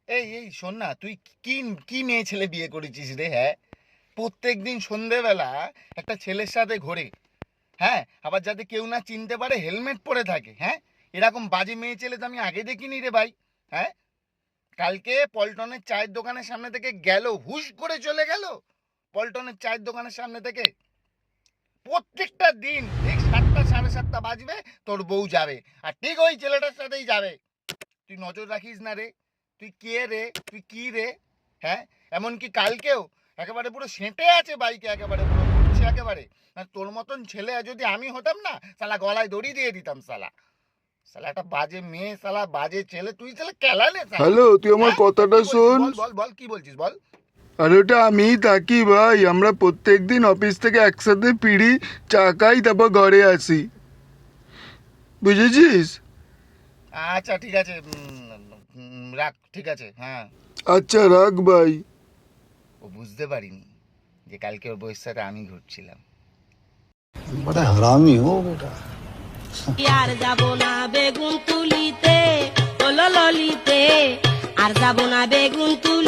এই শোন না, তুই কি কি মেয়ে ছেলে বিয়ে করেছিস রে? হ্যাঁ, প্রত্যেকদিন সন্ধেবেলা একটা ছেলের সাথে ঘোরে। হ্যাঁ, আবার যাতে কেউ না চিনতে পারে হেলমেট পরে থাকে। হ্যাঁ, এরকম বাজে মেয়ে ছেলে তো আমি আগে দেখিনি রে ভাই। হ্যাঁ, কালকে পল্টনের চায়ের দোকানের সামনে থেকে গেল, হুশ করে চলে গেল পল্টনের চায়ের দোকানের সামনে থেকে। প্রত্যেকটা দিন ঠিক 7টা 7:30 বাজবে, তোর বউ যাবে, আর ঠিক ওই ছেলেটার সাথেই যাবে। তুই নজর রাখিস না রে? তুই কে রে? তুই কি রে? হ্যাঁ, এমনকি কালকেও একেবারে পুরো সেঁটে আছে বাইকে, একেবারে পুরো ঘুরছে একেবারে। আর তোর মতন ছেলে যদি আমি হতাম না, শালা গলায় দড়ি দিয়ে দিতাম শালা। শালা একটা বাজে মেয়ে, শালা বাজে ছেলে, তুই শালা কেলানে শালা। হ্যালো, তুই আমার হ্যাঁ, কথাটা কি বলছিস? শোন। বল বল বল, কি বলছিস বল। আরে ওটা আমিই থাকি ভাই, আমরা প্রত্যেকদিন অফিস থেকে একসাথে ফিরি, চা খাই, তারপর ঘরে আসি, বুঝেছিস? আচ্ছা ঠিক আছে, রাখ, ঠিক আছে, হ্যাঁ। আচ্ছা রাখ ভাই। ও বুঝতে পারিনি যে কালকে ওর বউয়ের সাথে আমি ঘুরছিলাম। बड़ा हरामी हो बेटा। আর যাব না বেগুন তুলিতে, ও ললিতে, আর যাব না বেগুন তুলিতে।